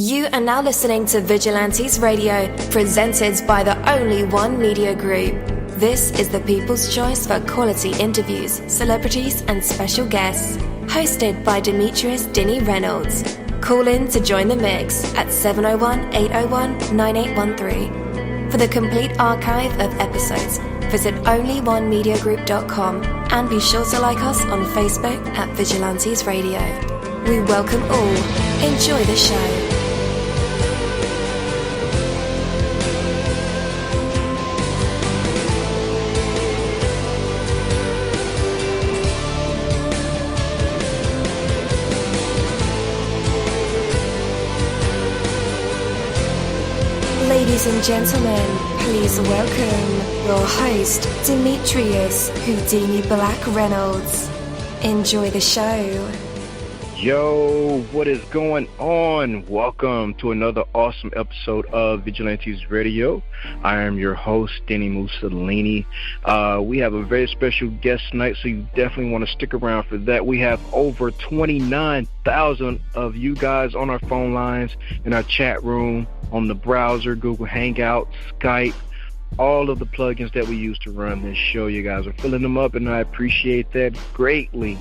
You are now listening to Vigilantes Radio, presented by the Only One Media Group. This is the people's choice for quality interviews, celebrities and special guests. Hosted by Demetrius Dinny Reynolds. Call in to join the mix at 701-801-9813. For the complete archive of episodes, visit onlyonemediagroup.com and be sure to like us on Facebook at Vigilantes Radio. We welcome all. Enjoy the show. Ladies and gentlemen, please welcome your host, Demetrius Houdini Black Reynolds. Enjoy the show. Yo, what is going on? Welcome to another awesome episode of Vigilantes Radio. I am your host, Denny Mussolini. We have a very special guest tonight, so you definitely want to stick around for that. We have over 29,000 of you guys on our phone lines, in our chat room, on the browser, Google Hangouts, Skype, all of the plugins that we use to run this show. You guys are filling them up, and I appreciate that greatly.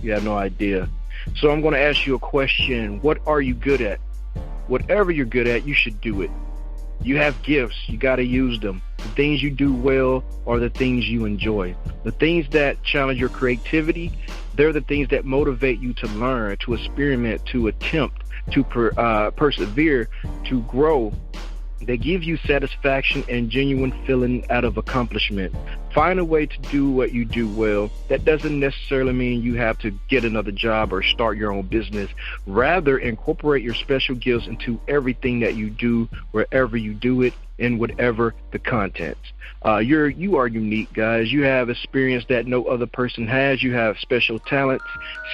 You have no idea. So I'm going to ask you a question. What are you good at? Whatever you're good at, you should do it. You have gifts. You got to use them. The things you do well are the things you enjoy. The things that challenge your creativity, they're the things that motivate you to learn, to experiment, to attempt, to persevere, to grow. They give you satisfaction and genuine feeling out of accomplishment. Find a way to do what you do well. That doesn't necessarily mean you have to get another job or start your own business. Rather, incorporate your special gifts into everything that you do, wherever you do it, and whatever the content. You are unique, guys. You have experience that no other person has. You have special talents,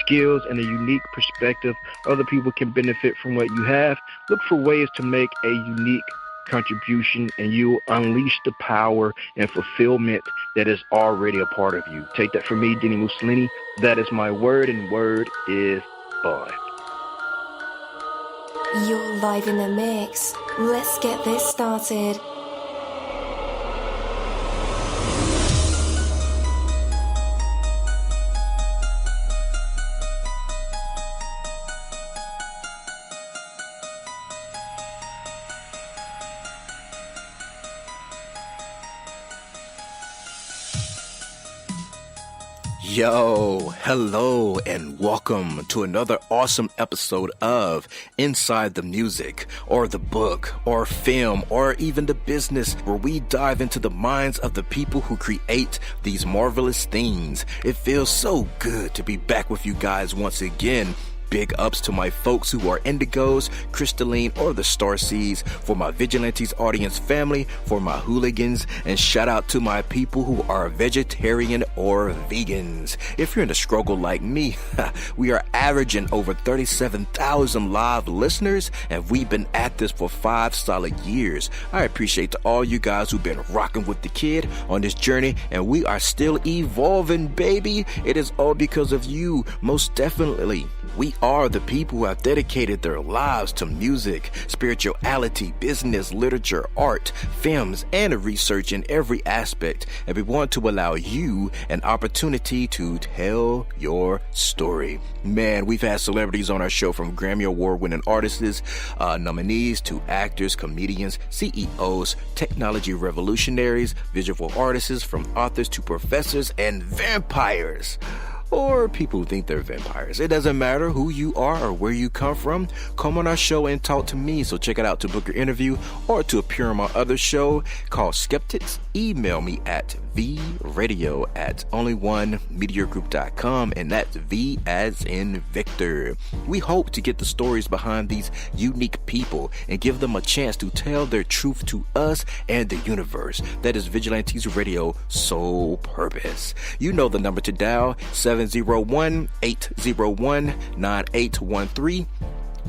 skills, and a unique perspective. Other people can benefit from what you have. Look for ways to make a unique contribution, and you will unleash the power and fulfillment that is already a part of you. Take that from me, Denny Mussolini. That is my word, and word is bond. You're live in the mix. Let's get this started. Yo, hello, and welcome to another awesome episode of Inside the Music, or the book, or film, or even the business, where we dive into the minds of the people who create these marvelous things. It feels so good to be back with you guys once again. Big ups to my folks who are indigos, crystalline, or the star seeds, for my Vigilantes audience family, for my hooligans, and shout out to my people who are vegetarian or vegans. If you're in a struggle like me, we are averaging over 37,000 live listeners, and we've been at this for 5 solid years. I appreciate to all you guys who've been rocking with the kid on this journey, and we are still evolving, baby. It is all because of you, most definitely. We are the people who have dedicated their lives to music, spirituality, business, literature, art, films, and research in every aspect. And we want to allow you an opportunity to tell your story. Man, we've had celebrities on our show, from Grammy Award-winning artists, nominees, to actors, comedians, CEOs, technology revolutionaries, visual artists, from authors to professors, and vampires. Or people who think they're vampires. It doesn't matter who you are or where you come from. Come on our show and talk to me. So check it out to book your interview or to appear on my other show called Skeptics. Email me at vradio@onlyonemediagroup.com, and that's V as in Victor. We hope to get the stories behind these unique people and give them a chance to tell their truth to us and the universe. That is Vigilantes Radio sole purpose. You know the number to dial, 701-801-9813.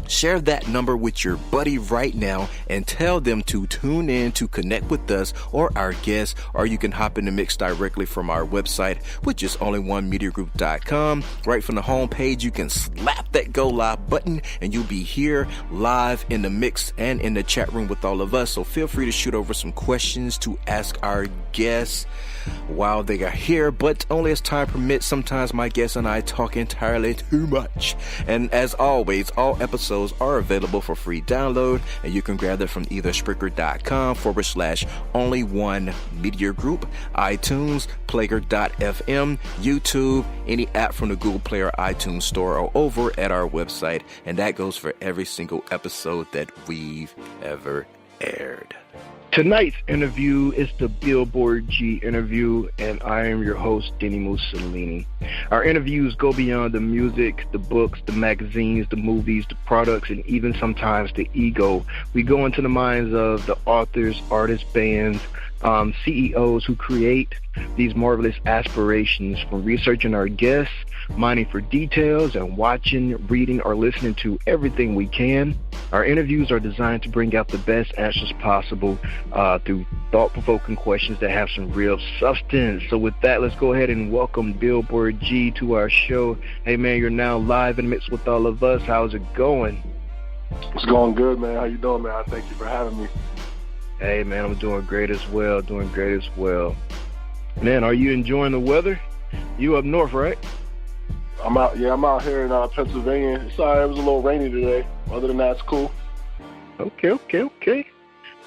Share that number with your buddy right now and tell them to tune in to connect with us or our guests, or you can hop in the mix directly from our website, which is onlyonemediagroup.com. Right from the homepage, you can slap that go live button and you'll be here live in the mix and in the chat room with all of us. So feel free to shoot over some questions to ask our guests while they are here, but only as time permits. Sometimes my guests and I talk entirely too much. And as always, all episodes are available for free download, and you can grab them from either Spreaker.com/only1mediagroup, iTunes, Player.fm, YouTube, any app from the Google Play or iTunes Store, or over at our website. And that goes for every single episode that we've ever aired. Tonight's interview is the Billboard G Interview, and I am your host, Denny Mussolini. Our interviews go beyond the music, the books, the magazines, the movies, the products, and even sometimes the ego. We go into the minds of the authors, artists, bands, CEOs who create these marvelous aspirations, from researching our guests, mining for details, and watching, reading, or listening to everything we can. Our interviews are designed to bring out the best answers possible through thought-provoking questions that have some real substance. So with that, let's go ahead and welcome Billboard G to our show. Hey, man, you're now live in the mix with all of us. How's it going? It's going good, man. How you doing, man? Thank you for having me. Hey, man, I'm doing great as well. Man, are you enjoying the weather? You up north, right? I'm out here in Pennsylvania. Sorry, it was a little rainy today. Other than that, it's cool. Okay.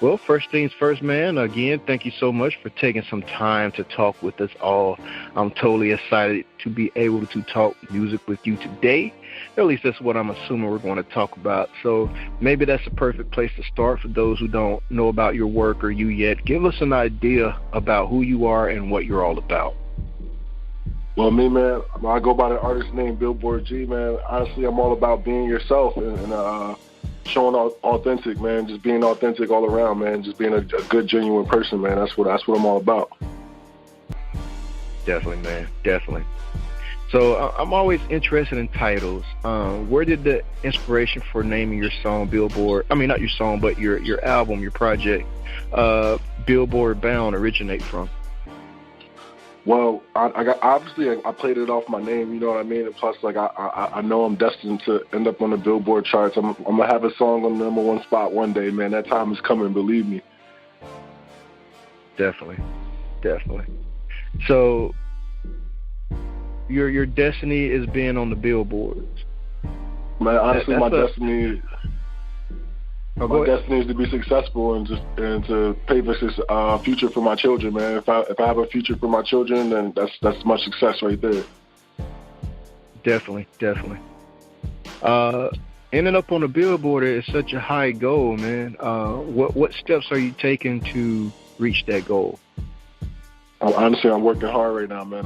Well, first things first, man. Again, thank you so much for taking some time to talk with us all. I'm totally excited to be able to talk music with you today. At least that's what I'm assuming we're going to talk about. So maybe that's a perfect place to start for those who don't know about your work or you yet. Give us an idea about who you are and what you're all about. Well, me, man, I go by the artist name Billboard G, man. Honestly, I'm all about being yourself and showing authentic, man. Just being authentic all around, man. Just being a good, genuine person, man. That's what I'm all about. Definitely, man. Definitely. So I'm always interested in titles. Where did the inspiration for naming your song Billboard, not your song, but your album, your project, Billboard Bound, originate from? Well, I played it off my name, you know what I mean? And plus, I know I'm destined to end up on the Billboard charts. I'm going to have a song on the #1 spot one day, man. That time is coming, believe me. Definitely. So, your destiny is being on the billboards. Man, honestly, my destiny is to be successful and to pave a future for my children, man. If I have a future for my children, then that's much success right there. Definitely. Ending up on the Billboard is such a high goal, man. What steps are you taking to reach that goal? Honestly, I'm working hard right now, man.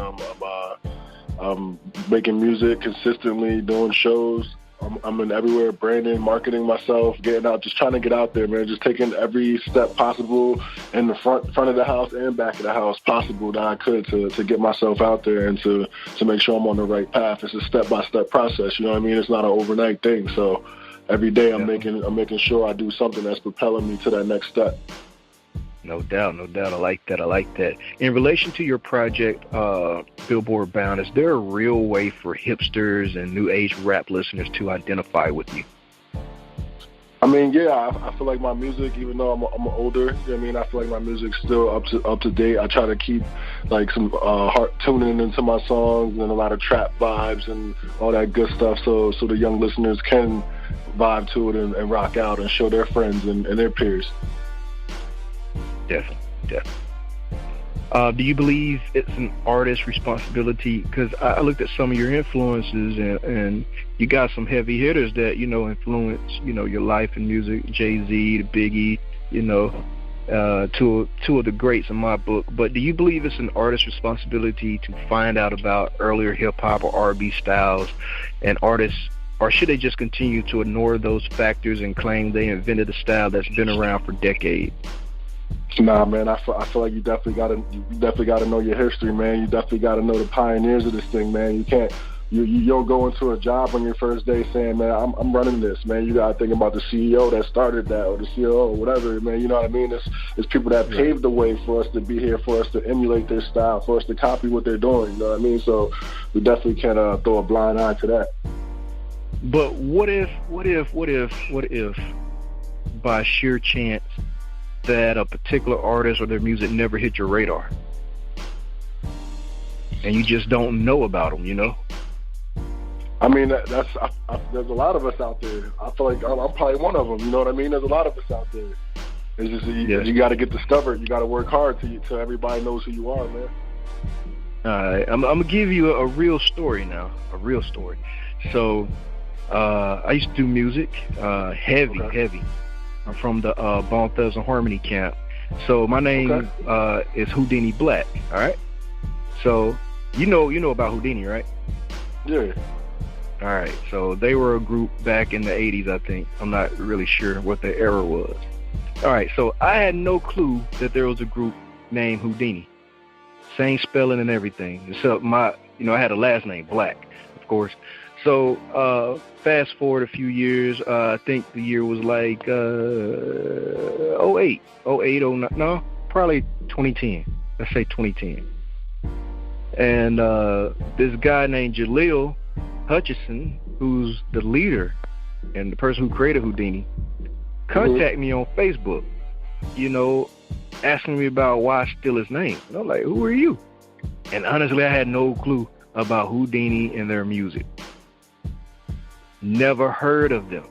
I'm making music consistently, doing shows. I'm in everywhere, branding, marketing myself, getting out, just trying to get out there, man. Just taking every step possible in the front of the house and back of the house possible that I could to get myself out there and to make sure I'm on the right path. It's a step-by-step process, you know what I mean? It's not an overnight thing. So every day I'm making sure I do something that's propelling me to that next step. No doubt. I like that. In relation to your project, Billboard Bound, is there a real way for hipsters and new age rap listeners to identify with you? I mean, yeah, I feel like my music, even though I'm older, you know what I mean, I feel like my music's still up to date. I try to keep like some heart tuning into my songs and a lot of trap vibes and all that good stuff, so the young listeners can vibe to it and rock out and show their friends and their peers. Definitely. Do you believe it's an artist's responsibility? Because I looked at some of your influences, and you got some heavy hitters that, influence, your life and music, Jay-Z, Biggie, two of the greats in my book. But do you believe it's an artist's responsibility to find out about earlier hip-hop or R&B styles and artists, or should they just continue to ignore those factors and claim they invented a style that's been around for decades? Nah, man, I feel like you definitely gotta know your history, man. You definitely gotta know the pioneers of this thing, man. You can't you don't go into a job on your first day saying, man, I'm running this, man. You got to think about the CEO that started that, or the COO, or whatever, man. You know what I mean? It's people that paved the way for us to be here, for us to emulate their style, for us to copy what they're doing. You know what I mean? So we definitely can't throw a blind eye to that. But what if, by sheer chance, that a particular artist or their music never hit your radar, and you just don't know about them, you know? I mean, there's a lot of us out there. I feel like I'm probably one of them. You know what I mean? There's a lot of us out there. It's just you got to get discovered. You got to work hard till everybody knows who you are, man. All right, I'm gonna give you a real story now. A real story. So, I used to do music, heavy. I'm from the Bone Thugs and Harmony camp. So my name is Houdini Black. All right. So you know about Houdini, right? Yeah. All right, so they were a group back in the 80s, I think. I'm not really sure what the era was. All right, so I had no clue that there was a group named Houdini. Same spelling and everything, except I had a last name, Black, of course. So fast forward a few years, I think the year was like 08, 09, no, probably 2010. Let's say 2010. And this guy named Jaleel Hutchison, who's the leader and the person who created Houdini, contacted me on Facebook, asking me about why I steal his name. And I'm like, who are you? And honestly, I had no clue about Houdini and their music. Never heard of them.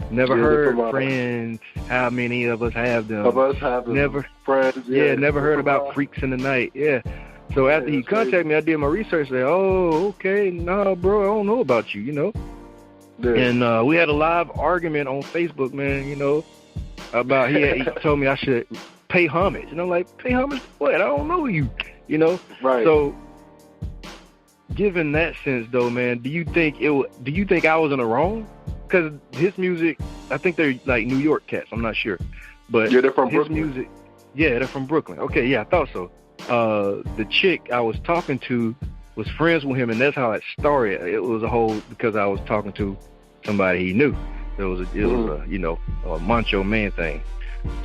Never heard friends, how many of us have them. Of us have them. Never, friends, never heard about Freaks in the Night. Yeah. So after he contacted me, I did my research. Said, "Oh, okay, nah, bro, I don't know about you, Yeah. And we had a live argument on Facebook, man. About he told me I should pay homage, and I'm like, pay homage? What? I don't know you, Right. So, given that sense, though, man, do you think I was in the wrong? Because his music, I think they're like New York cats. I'm not sure, but they're from his Brooklyn. Music, they're from Brooklyn. Okay, yeah, I thought so. The chick I was talking to was friends with him, and that's how it started. It was because I was talking to somebody he knew. It was a macho man thing.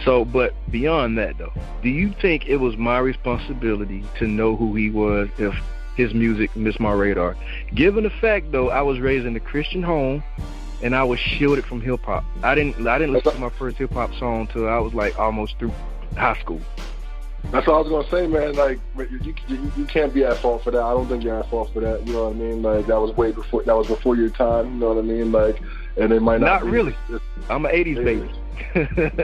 So, but beyond that, though, do you think it was my responsibility to know who he was if his music missed my radar? Given the fact, though, I was raised in a Christian home, and I was shielded from hip hop. I didn't listen to my first hip hop song until I was like almost through high school. That's what I was gonna say, man. Like, you can't be at fault for that. I don't think you're at fault for that. You know what I mean? Like, that was before your time. You know what I mean? Like, and it might not be, really. I'm an '80s baby.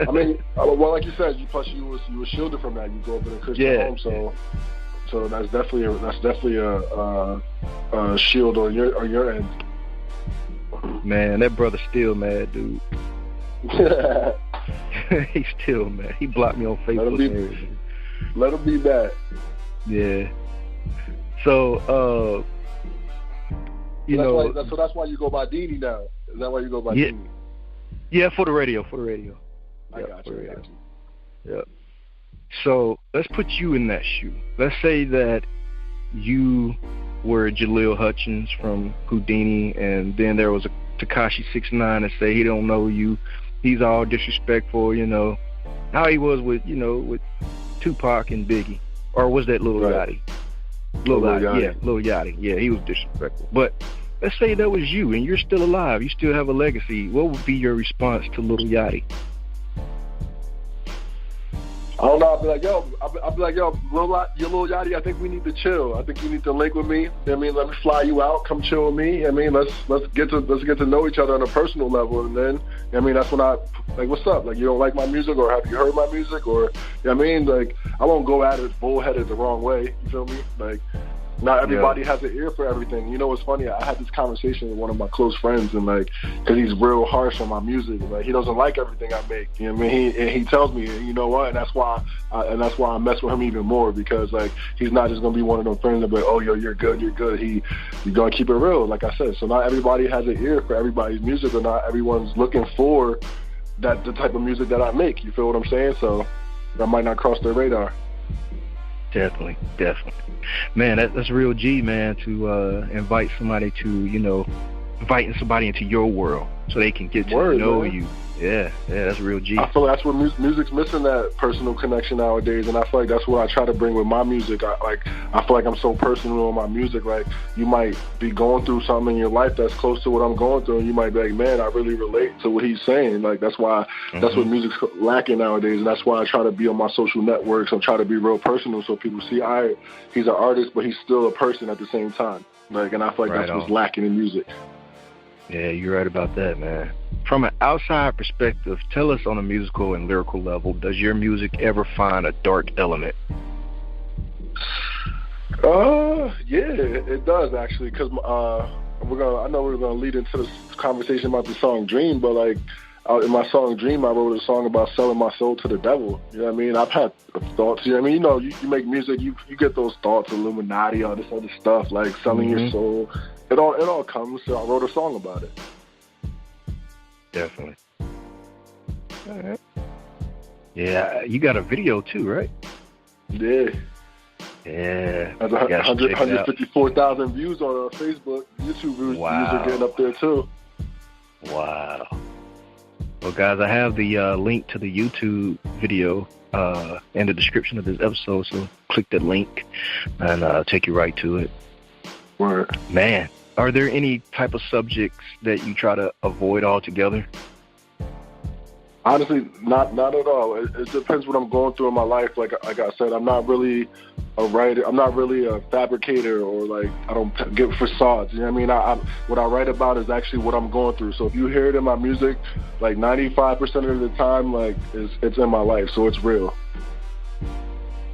I mean, well, like you said, you were shielded from that. You grew up in a Christian home, so that's definitely a shield on your end. Man, that brother still mad, dude. He's still mad. He blocked me on Facebook and everything. Let him be bad. Yeah. So, that's why you go by Dini now. Is that why you go by Dini? Yeah, for the radio. I got you. Yep. So let's put you in that shoe. Let's say that you were Jaleel Hutchins from Houdini, and then there was a Tekashi 6ix9ine that say he don't know you. He's all disrespectful, how he was with Tupac and Biggie, or was that Lil Yachty? Lil Yachty. Yeah, he was disrespectful. But let's say that was you, and you're still alive. You still have a legacy. What would be your response to Lil Yachty? I don't know. I'll be like, yo, Lil Yachty, I think we need to chill. I think you need to link with me. Let me fly you out. Come chill with me. Let's get to know each other on a personal level. And then, that's when what's up? Like, you don't like my music, or have you heard my music? Or, I won't go at it bullheaded the wrong way. You feel me? Like, not everybody has an ear for everything. What's funny? I had this conversation with one of my close friends, and because he's real harsh on my music, he doesn't like everything I make. He tells me, you know what? And that's why I mess with him even more, because he's not just gonna be one of those friends that be like, oh, yo, you're good. You're gonna keep it real, like I said. So not everybody has an ear for everybody's music, or not everyone's looking for the type of music that I make. You feel what I'm saying? So that might not cross their radar. Definitely. Man, that's real G, man, to invite somebody to, inviting somebody into your world so they can get to know man. you. Yeah, that's real G. I feel like that's what music's missing, that personal connection nowadays, and I feel like that's what I try to bring with my music. I feel like I'm so personal in my music. Like, you might be going through something in your life that's close to what I'm going through, and you might be like, man, I really relate to what he's saying. Like, that's why that's what music's lacking nowadays, and that's why I try to be on my social networks. I try to be real personal so people see he's an artist, but he's still a person at the same time. Like, and I feel like that's what's lacking in music. Yeah, you're right about that, man. From an outside perspective, tell us on a musical and lyrical level, does your music ever find a dark element? Yeah, it does actually, because I know we're gonna lead into this conversation about the song "Dream," but like in my song "Dream," I wrote a song about selling my soul to the devil. You know what I mean? I've had thoughts. You know what I mean? You make music, you get those thoughts, Illuminati, all this other stuff, like selling your soul. It all comes. So I wrote a song about it. Definitely. All right. Yeah, you got a video too, right? Yeah. Yeah. That's 154,000 views on Facebook. YouTube views are getting up there too. Wow. Well, guys, I have the link to the YouTube video in the description of this episode, so click that link and I'll take you right to it. Word. Man, are there any type of subjects that you try to avoid altogether? Honestly, not at all. It depends what I'm going through in my life. Like I said, I'm not really a writer. I'm not really a fabricator, or like I don't get facades. You know what I mean? What I write about is actually what I'm going through. So if you hear it in my music, like 95% of the time, like it's in my life, so it's real.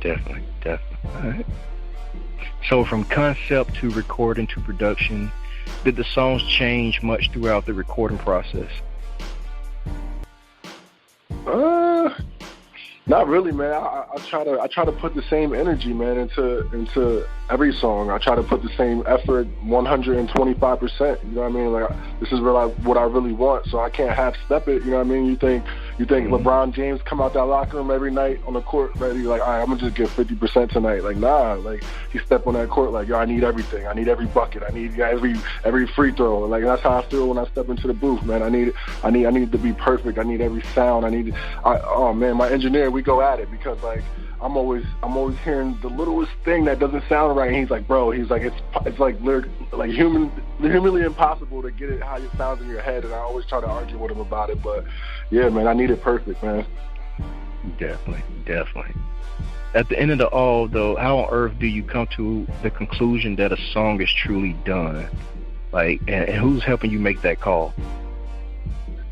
Definitely. All right. So from concept to recording to production, did the songs change much throughout the recording process? Not really, man. I try to put the same energy, man, into every song. I try to put the same effort, 125%. You know what I mean? Like, this is what I really want, so I can't half step it. You know what I mean? You think LeBron James come out that locker room every night on the court ready, like, all right, I'm gonna just give 50% tonight. Like, nah. Like, he step on that court like, yo, I need everything. I need every bucket. I need every free throw. And like, that's how I feel when I step into the booth, man. I need to be perfect. I need every sound. Oh man, my engineer, we go at it because like I'm always hearing the littlest thing that doesn't sound right, and he's like, bro, it's like humanly impossible to get it how it sounds in your head, and I always try to argue with him about it, but yeah, man, I need it perfect, man. Definitely. At the end of it all, though, how on earth do you come to the conclusion that a song is truly done? Like, and who's helping you make that call?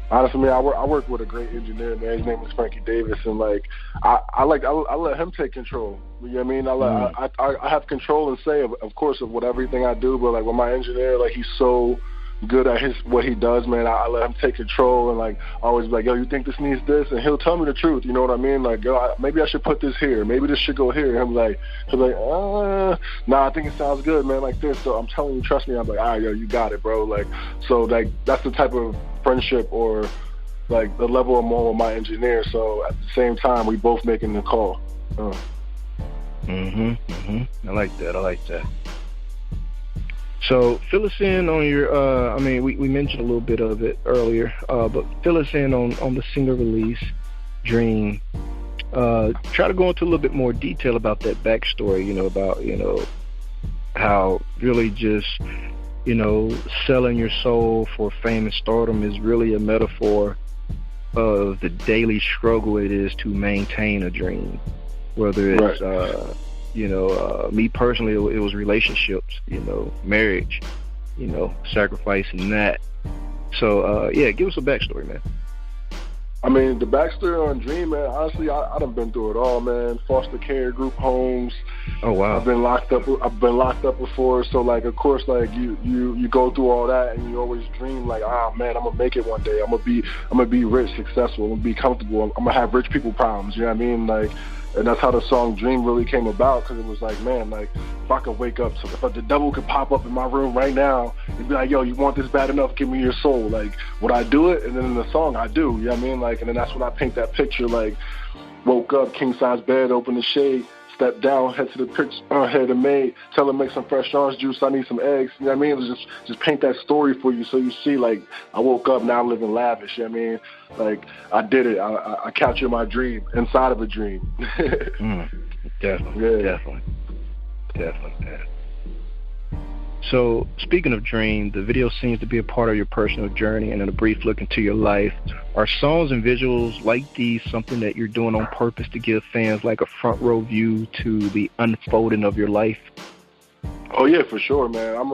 Honestly, man, I work with a great engineer, man. His name is Frankie Davis, and like I let him take control. You know what I mean? I have control and say, of course, of everything I do. But like with my engineer, like he's so good at what he does, man. I let him take control, and like always be like, yo, you think this needs this? And he'll tell me the truth. You know what I mean? Like, yo, maybe I should put this here. Maybe this should go here. And he'll be like, nah, I think it sounds good, man, like this. So I'm telling you, trust me. I'm like, all right, yo, you got it, bro. Like, so like that's the type of friendship or like the level I'm on with my engineer. So at the same time, we both making the call. I like that. So fill us in on your, we mentioned a little bit of it earlier, but fill us in on the single release, Dream. Try to go into a little bit more detail about that backstory, about, how really just, selling your soul for fame and stardom is really a metaphor of the daily struggle it is to maintain a dream. Whether it's, me personally, it was relationships, marriage, sacrificing that. So, give us a backstory, man. I mean, the backstory on Dream, man, honestly, I done been through it all, man. Foster care, group homes. Oh, wow. I've been locked up before. So, like, of course, like, you go through all that and you always dream, like, man, I'm going to make it one day. I'm going to be rich, successful. I'm going to be comfortable. I'm going to have rich people problems. You know what I mean? Like, and that's how the song Dream really came about, because it was like, man, like, if I could wake up, if the devil could pop up in my room right now and be like, yo, you want this bad enough, give me your soul. Like, would I do it? And then in the song, I do. You know what I mean? Like, and then that's when I paint that picture, like, woke up, king-size bed, open the shade, step down, head to the maid, tell her make some fresh orange juice, I need some eggs. You know what I mean? Just paint that story for you so you see, like, I woke up now living lavish. You know what I mean? Like, I did it. I captured my dream inside of a dream. Definitely. So, speaking of dream, the video seems to be a part of your personal journey and in a brief look into your life. Are songs and visuals like these something that you're doing on purpose to give fans like a front row view to the unfolding of your life? Oh yeah, for sure, man. I'm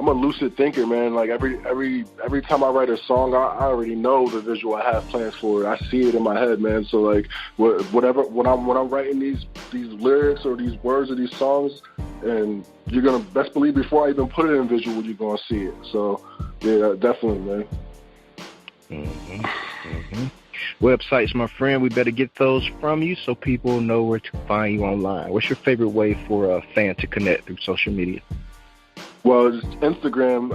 a lucid thinker, man. Like every time I write a song, I already know the visual I have plans for it. I see it in my head, man. So like whatever when I'm writing these lyrics or these words or these songs, and you're gonna best believe before I even put it in visual, you're gonna see it. So yeah, definitely, man. Websites, my friend, we better get those from you so people know where to find you online. What's your favorite way for a fan to connect through social media? Well, it's Instagram,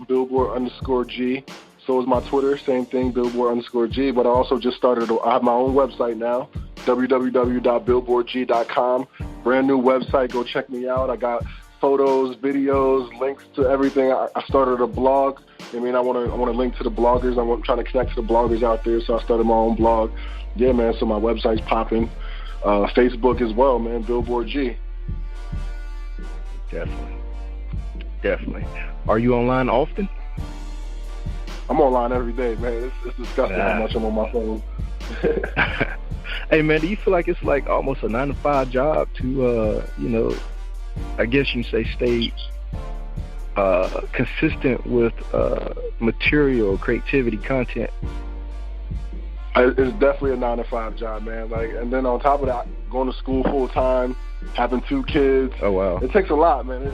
Billboard_G. So is my Twitter, same thing, Billboard_G. But I also just I have my own website now, www.billboardg.com. Brand new website. Go check me out. I got photos, videos, links to everything. I started a blog. I mean, I want to link to the bloggers. I'm trying to connect to the bloggers out there. So I started my own blog. Yeah, man. So my website's popping. Facebook as well, man. Billboard G. Definitely. Are you online often? I'm online every day, man. It's disgusting how much I'm on my phone. Hey, man, do you feel like it's like almost a 9-to-5 job to, I guess you can say stay consistent with material, creativity, content? It's definitely a 9-to-5 job, man. Like, and then on top of that, going to school full time, having 2 kids. Oh wow! It takes a lot, man.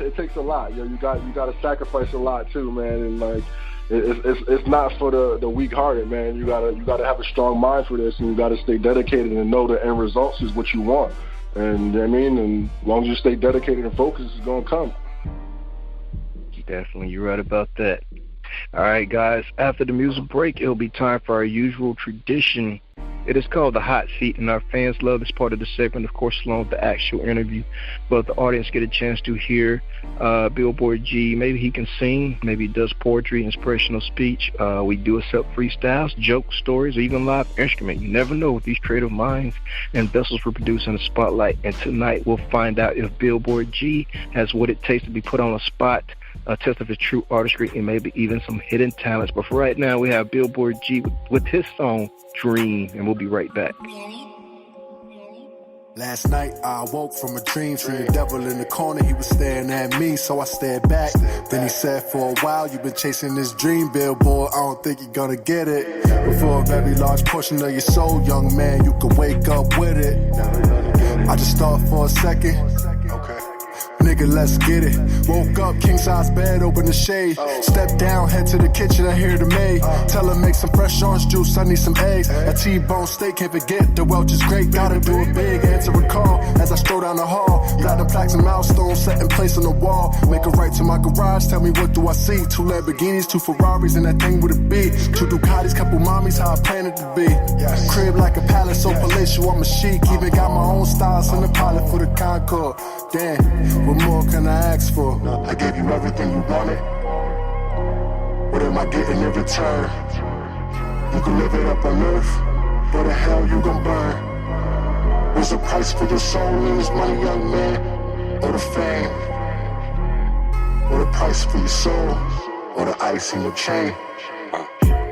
It takes a lot. You got to sacrifice a lot too, man. And like, it's not for the weak-hearted, man. You gotta have a strong mind for this, and you gotta stay dedicated and know the end results is what you want. And I mean, and as long as you stay dedicated and focused, it's gonna come. Definitely, you're right about that. All right, guys, after the music break, it'll be time for our usual tradition. It is called the Hot Seat, and our fans love this part of the segment, of course, along with the actual interview. But the audience get a chance to hear Billboard G. Maybe he can sing, maybe he does poetry, inspirational speech. We do accept freestyles, jokes, stories, or even live instrument. You never know with these creative minds and vessels we're producing the spotlight. And tonight we'll find out if Billboard G has what it takes to be put on a spot, a test of his true artistry, and maybe even some hidden talents. But for right now, we have Billboard G with his song Dream, and we'll be right back. Last night I woke from a dream, seeing the devil in the corner, he was staring at me, so I stared back. Then he said, for a while you've been chasing this dream, Billboard, I don't think you're gonna get it. But for a very large portion of your soul, young man, you can wake up with it. I just thought for a second, okay, nigga, let's get it. Woke up, king-size bed, open the shade. Step down, head to the kitchen, I hear the maid. Tell her make some fresh orange juice, I need some eggs. A T-bone steak, can't forget, the Welch is great. Gotta do it big, answer a call as I stroll down the hall. Platinum plaques and milestones set in place on the wall. Make a right to my garage, tell me what do I see. 2 Lamborghinis, 2 Ferraris, and that thing with a B. 2 Ducatis, couple mommies, how I planned it to be. Crib like a palace, so palatial, I'm a chic. Even got my own styles in the pilot for the Concorde. Damn, what more can I ask for? I gave you everything you wanted. What am I getting in return? You can live it up on earth, but the hell you gon' burn. What's the price for your soul? Is money, young man, or the fame? Or the price for your soul, or the ice in your chain?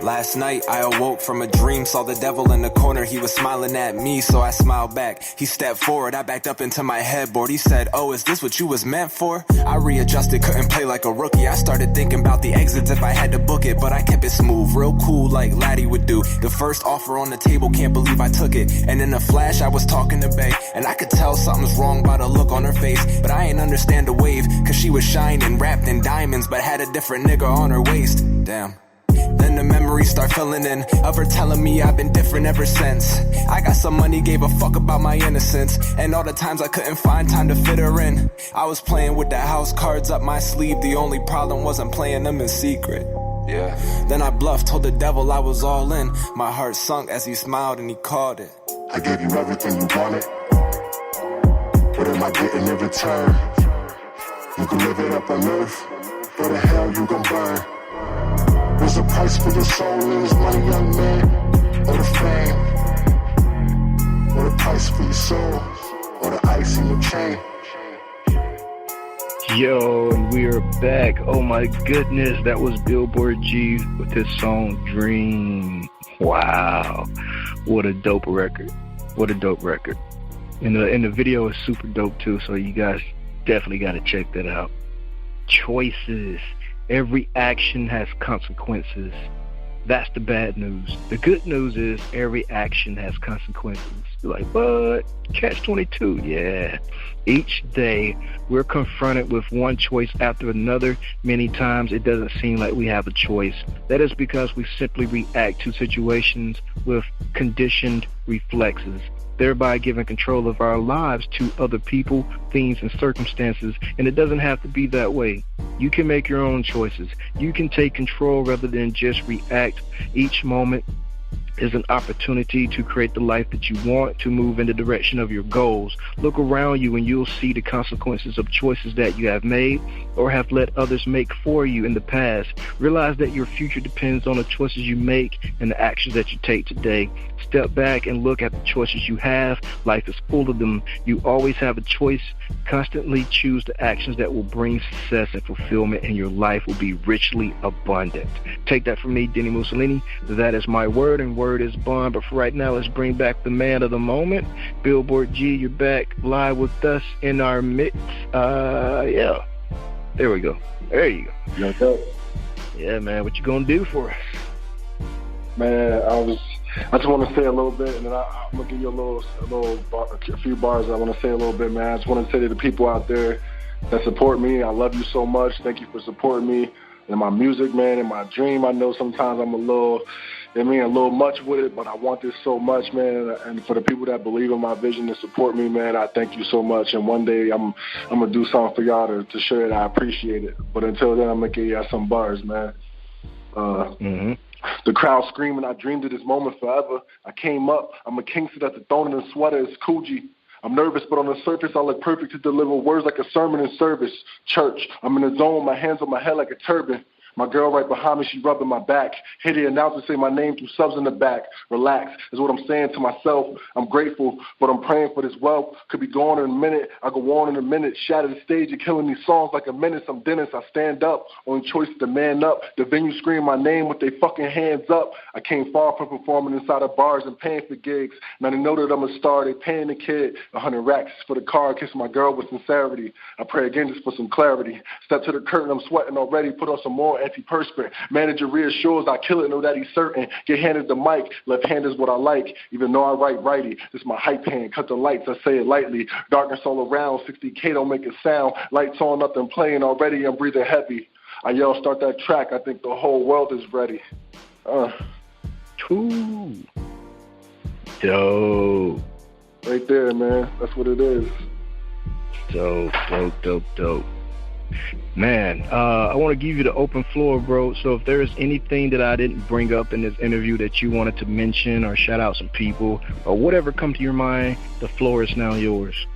Last night I awoke from a dream, saw the devil in the corner, he was smiling at me, so I smiled back. He stepped forward, I backed up into my headboard. He said, oh, is this what you was meant for? I readjusted, couldn't play like a rookie. I started thinking about the exits if I had to book it, but I kept it smooth, real cool like Laddie would do. The first offer on the table, can't believe I took it. And in a flash I was talking to Bae, and I could tell something's wrong by the look on her face. But I ain't understand the wave, cause she was shining, wrapped in diamonds, but had a different nigga on her waist. Damn. Then the memories start filling in of her telling me I've been different ever since. I got some money, gave a fuck about my innocence, and all the times I couldn't find time to fit her in. I was playing with the house cards up my sleeve. The only problem was I'm playing them in secret. Yeah. Then I bluffed, told the devil I was all in. My heart sunk as he smiled and he called it. I gave you everything you wanted. What am I getting in return? You can live it up on earth, or the hell you gon' burn. There's a price for your soul, and it's money, young man, or the fame, or the price for your soul, or the ice in your chain. Yo, and we are back. Oh my goodness, that was Billboard G with his song Dream. Wow, what a dope record. What a dope record. And the video is super dope too, so you guys definitely got to check that out. Choices. Every action has consequences. That's the bad news. The good news is every action has consequences. You're like, what? Catch-22, yeah. Each day, we're confronted with one choice after another. Many times, it doesn't seem like we have a choice. That is because we simply react to situations with conditioned reflexes, thereby giving control of our lives to other people, things, and circumstances. And it doesn't have to be that way. You can make your own choices. You can take control rather than just react. Each moment is an opportunity to create the life that you want, to move in the direction of your goals. Look around you and you'll see the consequences of choices that you have made or have let others make for you in the past. Realize that your future depends on the choices you make and the actions that you take today. Step back and look at the choices you have. Life is full of them. You always have a choice. Constantly choose the actions that will bring success and fulfillment, and your life will be richly abundant. Take that from me, Denny Mussolini. That is my word, and word is bond. But for right now, let's bring back the man of the moment. Billboard G, you're back live with us in our midst. Yeah. There we go. There you go. Yo. Yeah, man. What you gonna do for us? Man, I just want to say a little bit, and then I'm gonna give you a few bars. I want to say a little bit, man. I just want to say to the people out there that support me, I love you so much. Thank you for supporting me and my music, man, and my dream. I know sometimes I'm a little much with it, but I want this so much, man. And for the people that believe in my vision and support me, man, I thank you so much. And one day I'm gonna do something for y'all to show that I appreciate it. But until then, I'm gonna give y'all some bars, man. The crowd screaming, I dreamed of this moment forever. I came up, I'm a king, sit at the throne in a sweater, it's Coogee. I'm nervous, but on the surface, I look perfect to deliver words like a sermon in service. Church, I'm in the zone, my hands on my head like a turban. My girl right behind me, she rubbing my back. Hear the announcer say my name through subs in the back. Relax is what I'm saying to myself. I'm grateful, but I'm praying for this wealth. Could be gone in a minute. I go on in a minute. Shatter the stage. You're killing these songs like a menace. I'm Dennis. I stand up. Only choice to man up. The venue scream my name with their fucking hands up. I came far from performing inside of bars and paying for gigs. Now they know that I'm a star. They paying the kid 100 racks for the car. Kiss my girl with sincerity. I pray again just for some clarity. Step to the curtain. I'm sweating already. Put on some more antiperspirant. Manager reassures I kill it, know that he's certain. Get handed the mic, left hand is what I like, even though I write righty. This my hype hand, cut the lights, I say it lightly. Darkness all around, 60K don't make a sound. Lights on, nothing playing already, I'm breathing heavy. I yell, start that track, I think the whole world is ready. Ooh. Dope. Right there, man, that's what it is. Dope. Man, I want to give you the open floor, bro. So if there's anything that I didn't bring up in this interview that you wanted to mention or shout out some people or whatever come to your mind, the floor is now yours.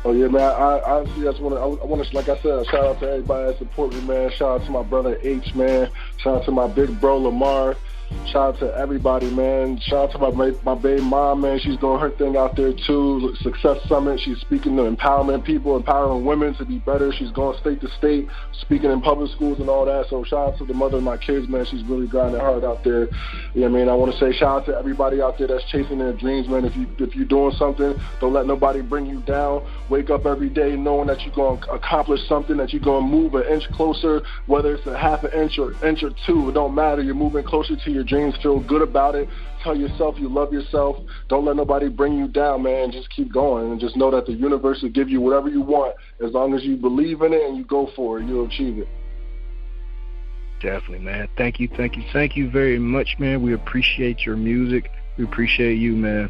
Oh, yeah, man, I honestly just want to, like I said, shout out to everybody that support me, man. Shout out to my brother H, man. Shout out to my big bro Lamar. Shout out to everybody, man. Shout out to my baby mom, man. She's doing her thing out there, too. Success Summit. She's speaking to empowerment people, empowering women to be better. She's going state to state, speaking in public schools and all that. So shout out to the mother of my kids, man. She's really grinding hard out there. Yeah, man, I want to say shout out to everybody out there that's chasing their dreams, man. If you're doing something, don't let nobody bring you down. Wake up every day knowing that you're going to accomplish something, that you're going to move an inch closer, whether it's a half an inch or two. It don't matter. You're moving closer to your dreams. Feel good about it. Tell yourself you love yourself. Don't let nobody bring you down, man. Just keep going and just know that the universe will give you whatever you want. As long as you believe in it and you go for it, you'll achieve it. Definitely, man. Thank you very much, man. We appreciate your music. We appreciate you, man.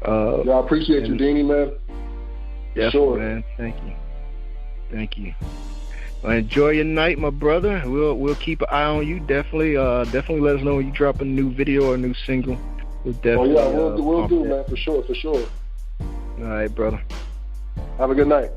I appreciate you, Deanie, man. Yes, sure, man. Thank you. Well, enjoy your night, my brother. We'll keep an eye on you. Definitely let us know when you drop a new video or a new single. We'll definitely. We'll do, man, for sure. All right, brother. Have a good night.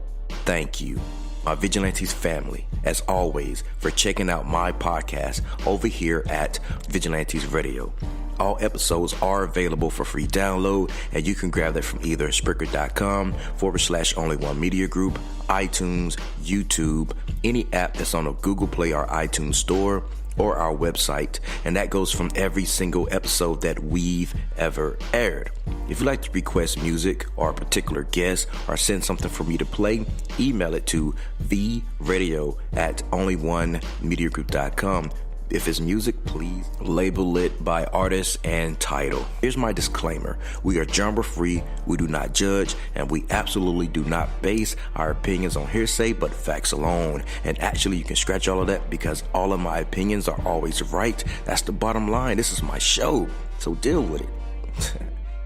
Thank you, my Vigilantes family, as always, for checking out my podcast over here at Vigilantes Radio. All episodes are available for free download, and you can grab that from either Spreaker.com/Only One Media Group, iTunes, YouTube, any app that's on a Google Play or iTunes store, or our website. And that goes from every single episode that we've ever aired. If you'd like to request music or a particular guest or send something for me to play, email it to vradio@onlyonemediagroup.com. If it's music, please label it by artist and title. Here's my disclaimer. We are genre free, we do not judge, and we absolutely do not base our opinions on hearsay but facts alone. And actually, you can scratch all of that because all of my opinions are always right. That's the bottom line. This is my show, so deal with it.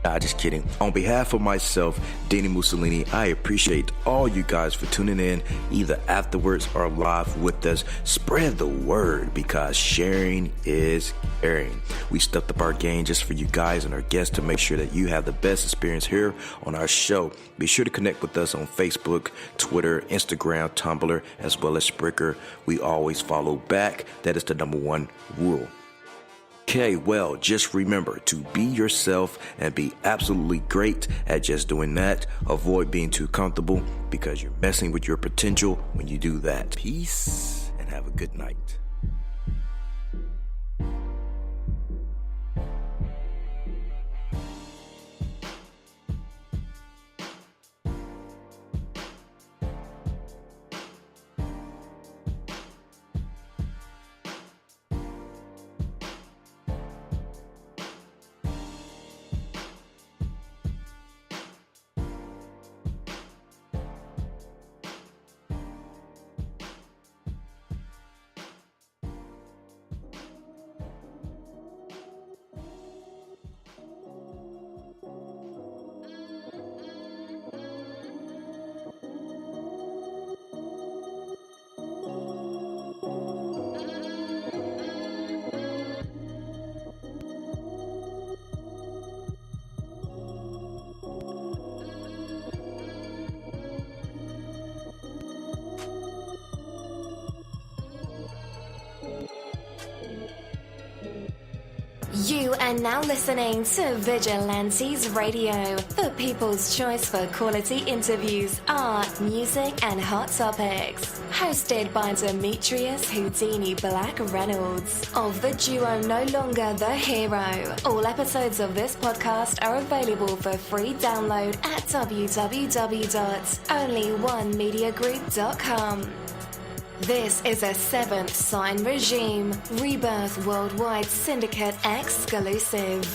Nah, just kidding. On behalf of myself, Danny Mussolini, I appreciate all you guys for tuning in, either afterwards or live with us. Spread the word, because sharing is caring. We stepped up our game just for you guys and our guests to make sure that you have the best experience here on our show. Be sure to connect with us on Facebook, Twitter, Instagram, Tumblr, as well as Spreaker. We always follow back. That is the number one rule. Okay, well, just remember to be yourself and be absolutely great at just doing that. Avoid being too comfortable, because you're messing with your potential when you do that. Peace, and have a good night. You are now listening to Vigilantes Radio, the people's choice for quality interviews, art, music, and hot topics. Hosted by Demetrius Houdini Black Reynolds of the duo No Longer the Hero. All episodes of this podcast are available for free download at www.onlyonemediagroup.com. This is a Seventh Sign Regime Rebirth Worldwide Syndicate exclusive.